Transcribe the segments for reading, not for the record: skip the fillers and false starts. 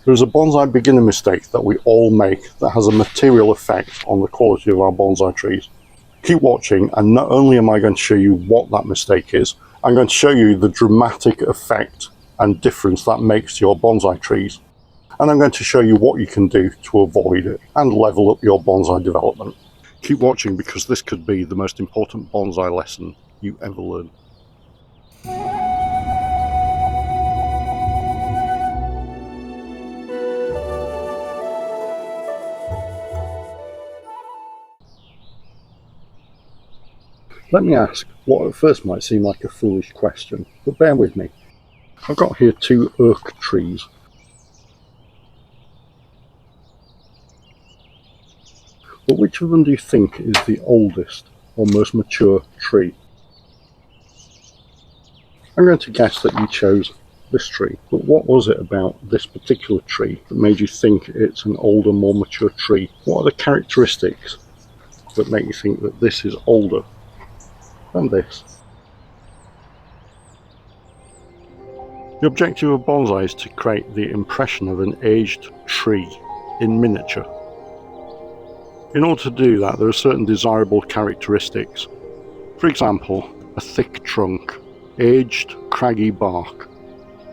There's a bonsai beginner mistake that we all make that has a material effect on the quality of our bonsai trees. Keep watching, and not only am I going to show you what that mistake is, I'm going to show you the dramatic effect and difference that makes to your bonsai trees. And I'm going to show you what you can do to avoid it and level up your bonsai development. Keep watching, because this could be the most important bonsai lesson you ever learn. Let me ask what at first might seem like a foolish question, but bear with me. I've got here two oak trees. But which of them do you think is the oldest or most mature tree? I'm going to guess that you chose this tree, but what was it about this particular tree that made you think it's an older, more mature tree? What are the characteristics that make you think that this is older than this? The objective of bonsai is to create the impression of an aged tree in miniature. In order to do that, there are certain desirable characteristics. For example, a thick trunk, aged, craggy bark,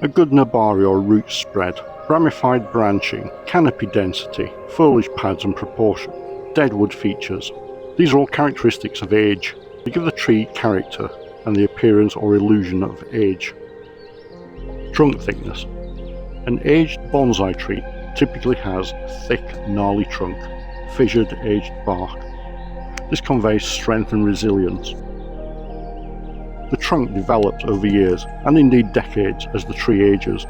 a good nebari or root spread, ramified branching, canopy density, foliage pads and proportion, deadwood features. These are all characteristics of age. They give the tree character and the appearance or illusion of age. Trunk thickness. An aged bonsai tree typically has a thick, gnarly trunk, fissured, aged bark. This conveys strength and resilience. The trunk develops over years, and indeed decades, as the tree ages,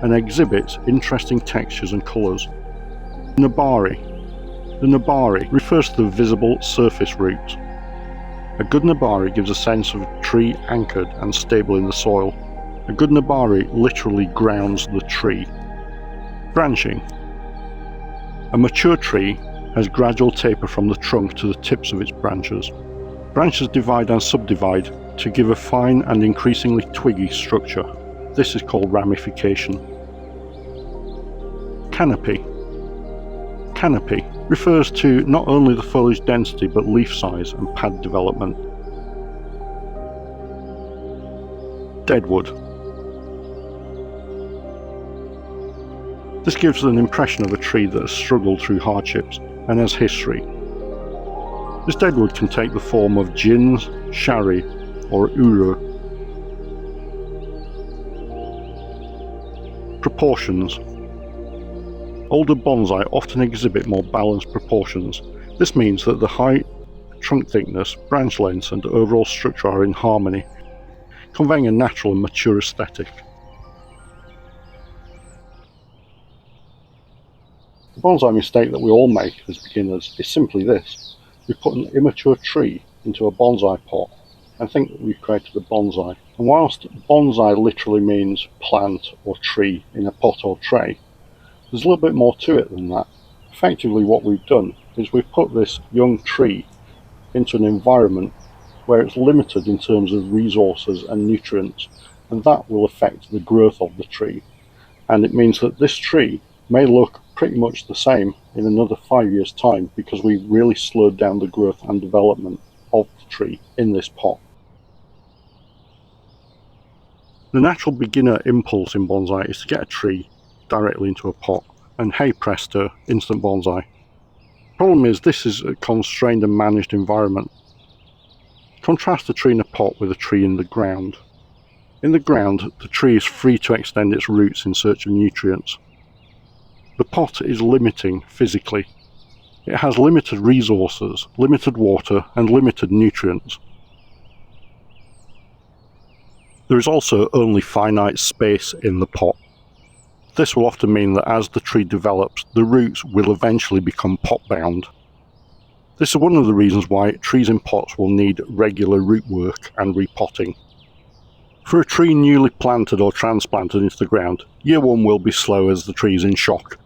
and exhibits interesting textures and colours. Nebari. The nebari refers to the visible surface roots. A good nebari gives a sense of a tree anchored and stable in the soil. A good nebari literally grounds the tree. Branching. A mature tree has gradual taper from the trunk to the tips of its branches. Branches divide and subdivide to give a fine and increasingly twiggy structure. This is called ramification. Canopy. Canopy refers to not only the foliage density but leaf size and pad development. Deadwood. This gives an impression of a tree that has struggled through hardships and has history. This deadwood can take the form of jins, shari or uru. Proportions. Older bonsai often exhibit more balanced proportions. This means that the height, trunk thickness, branch lengths and overall structure are in harmony, conveying a natural and mature aesthetic. The bonsai mistake that we all make as beginners is simply this. We put an immature tree into a bonsai pot and think that we've created a bonsai. And whilst bonsai literally means plant or tree in a pot or tray, there's a little bit more to it than that. Effectively what we've done is we've put this young tree into an environment where it's limited in terms of resources and nutrients, and that will affect the growth of the tree. And it means that this tree may look pretty much the same in another 5 years' time because we've really slowed down the growth and development of the tree in this pot. The natural beginner impulse in bonsai is to get a tree directly into a pot, and hey presto, instant bonsai. The problem is this is a constrained and managed environment. Contrast a tree in a pot with a tree in the ground. In the ground, the tree is free to extend its roots in search of nutrients. The pot is limiting physically. It has limited resources, limited water and limited nutrients. There is also only finite space in the pot. This will often mean that as the tree develops, the roots will eventually become pot-bound. This is one of the reasons why trees in pots will need regular root work and repotting. For a tree newly planted or transplanted into the ground, year 1 will be slow as the tree is in shock.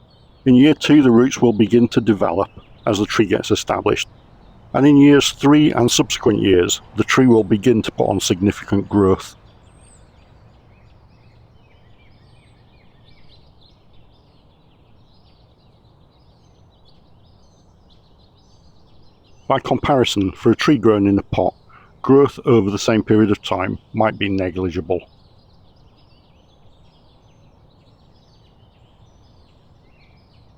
In year 2 the roots will begin to develop as the tree gets established, and in years 3 and subsequent years the tree will begin to put on significant growth. By comparison, for a tree grown in a pot, growth over the same period of time might be negligible.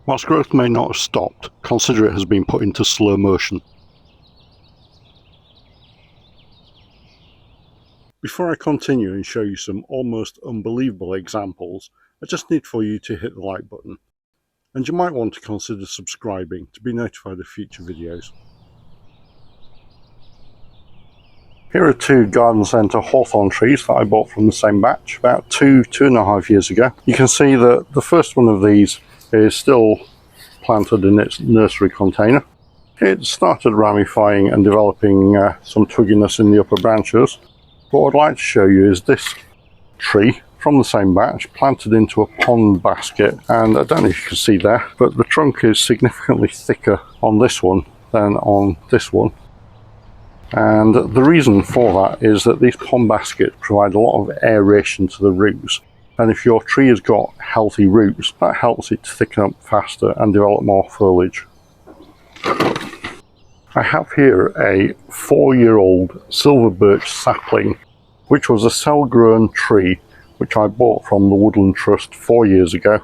Whilst growth may not have stopped, consider it has been put into slow motion. Before I continue and show you some almost unbelievable examples, I just need for you to hit the like button. And you might want to consider subscribing to be notified of future videos. Here are two garden centre hawthorn trees that I bought from the same batch about 2.5 years ago. You can see that the first one of these is still planted in its nursery container. It started ramifying and developing some twigginess in the upper branches. What I'd like to show you is this tree from the same batch, planted into a pond basket, and I don't know if you can see there, but the trunk is significantly thicker on this one than on this one. And the reason for that is that these pond baskets provide a lot of aeration to the roots, and if your tree has got healthy roots, that helps it to thicken up faster and develop more foliage. I have here a 4-year-old silver birch sapling, which was a cell-grown tree which I bought from the Woodland Trust 4 years ago.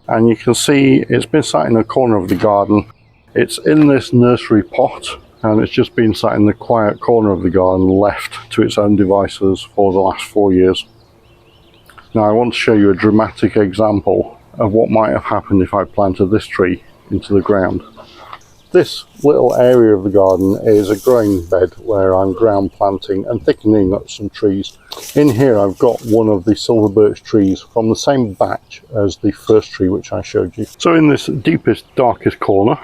And you can see it's been sat in a corner of the garden. It's in this nursery pot, and it's just been sat in the quiet corner of the garden, left to its own devices for the last 4 years. Now I want to show you a dramatic example of what might have happened if I planted this tree into the ground. This little area of the garden is a growing bed where I'm ground planting and thickening up some trees. In here I've got one of the silver birch trees from the same batch as the first tree which I showed you. So in this deepest, darkest corner,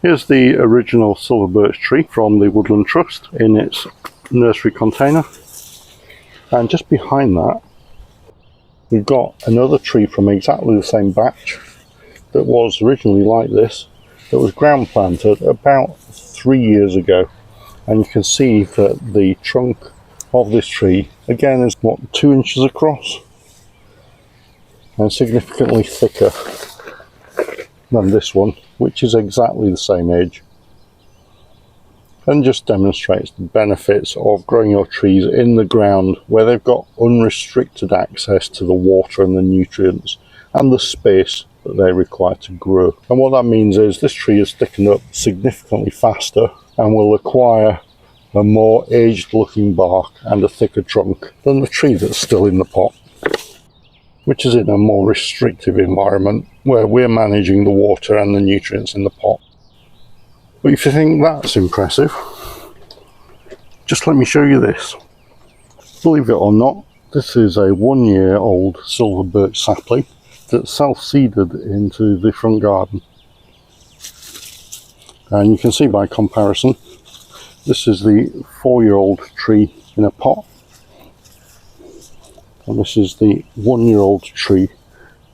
here's the original silver birch tree from the Woodland Trust in its nursery container. And just behind that, we've got another tree from exactly the same batch that was originally like this, that was ground planted about 3 years ago. And you can see that the trunk of this tree, again, is 2 inches across and significantly thicker than this one, which is exactly the same age, and just demonstrates the benefits of growing your trees in the ground where they've got unrestricted access to the water and the nutrients and the space that they require to grow. And what that means is this tree is thickened up significantly faster and will acquire a more aged looking bark and a thicker trunk than the tree that's still in the pot, which is in a more restrictive environment where we're managing the water and the nutrients in the pot. But if you think that's impressive, just let me show you this. Believe it or not, this is a 1-year-old silver birch sapling that's self-seeded into the front garden. And you can see by comparison, this is the 4-year-old tree in a pot, and this is the 1-year-old tree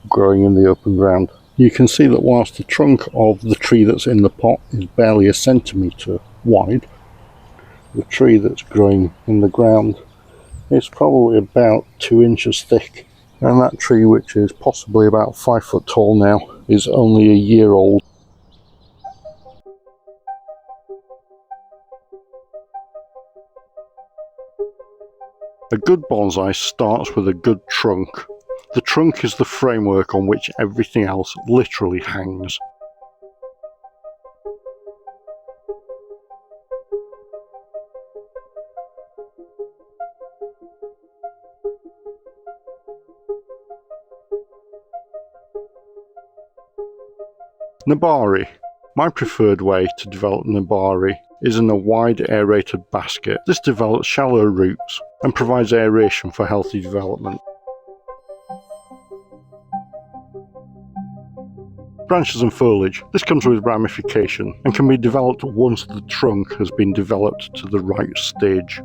growing in the open ground. You can see that whilst the trunk of the tree that's in the pot is barely a centimetre wide, the tree that's growing in the ground is probably about 2 inches thick. And that tree, which is possibly about 5 foot tall now, is only a year old. A good bonsai starts with a good trunk. The trunk is the framework on which everything else literally hangs. Nebari. My preferred way to develop nebari is in a wide aerated basket. This develops shallow roots and provides aeration for healthy development. Branches and foliage. This comes with ramification and can be developed once the trunk has been developed to the right stage.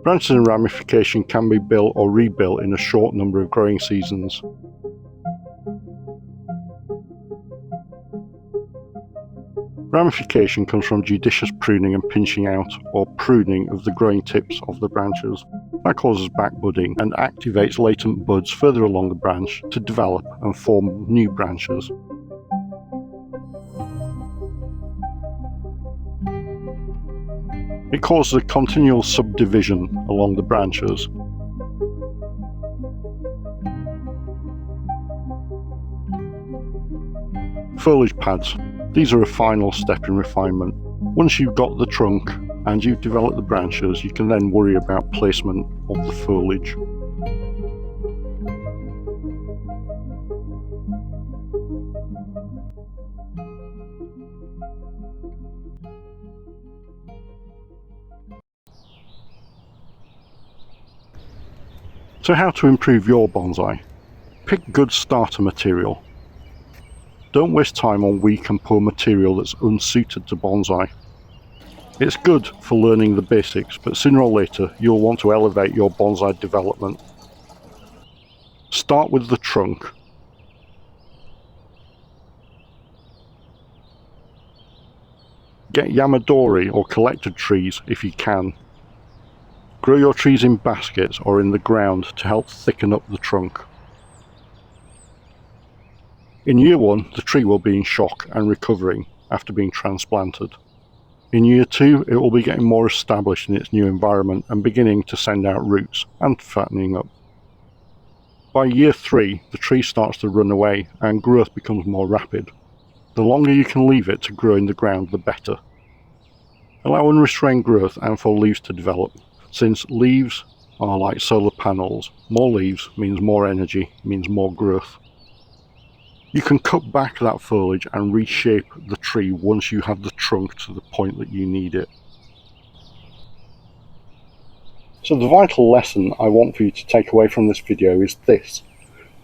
Branches and ramification can be built or rebuilt in a short number of growing seasons. Ramification comes from judicious pruning and pinching out or pruning of the growing tips of the branches. That causes back budding and activates latent buds further along the branch to develop and form new branches. It causes a continual subdivision along the branches. Foliage pads. These are a final step in refinement. Once you've got the trunk and you've developed the branches, you can then worry about placement of the foliage. So how to improve your bonsai? Pick good starter material. Don't waste time on weak and poor material that's unsuited to bonsai. It's good for learning the basics, but sooner or later you'll want to elevate your bonsai development. Start with the trunk. Get yamadori or collected trees if you can. Grow your trees in baskets or in the ground to help thicken up the trunk. In year 1, the tree will be in shock and recovering after being transplanted. In year 2, it will be getting more established in its new environment and beginning to send out roots and fattening up. By year 3, the tree starts to run away and growth becomes more rapid. The longer you can leave it to grow in the ground, the better. Allow unrestrained growth and for leaves to develop, since leaves are like solar panels. More leaves means more energy, means more growth. You can cut back that foliage and reshape the tree once you have the trunk to the point that you need it. So the vital lesson I want for you to take away from this video is this,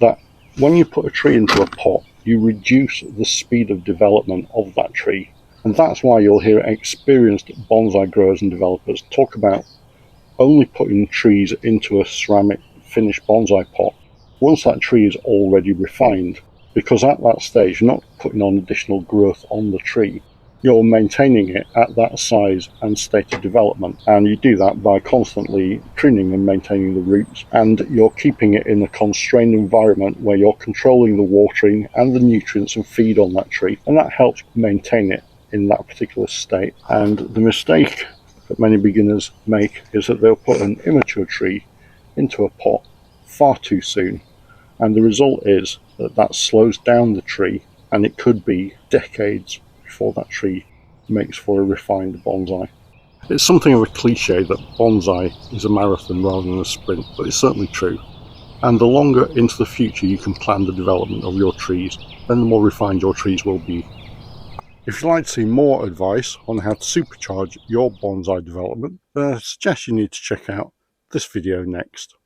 that when you put a tree into a pot, you reduce the speed of development of that tree. And that's why you'll hear experienced bonsai growers and developers talk about only putting trees into a ceramic finished bonsai pot once that tree is already refined. Because at that stage you're not putting on additional growth on the tree, you're maintaining it at that size and state of development, and you do that by constantly pruning and maintaining the roots, and you're keeping it in a constrained environment where you're controlling the watering and the nutrients and feed on that tree, and that helps maintain it in that particular state. And the mistake that many beginners make is that they'll put an immature tree into a pot far too soon, and the result is that slows down the tree, and it could be decades before that tree makes for a refined bonsai. It's something of a cliche that bonsai is a marathon rather than a sprint, but it's certainly true. And the longer into the future you can plan the development of your trees, then the more refined your trees will be. If you'd like to see more advice on how to supercharge your bonsai development, then I suggest you need to check out this video next.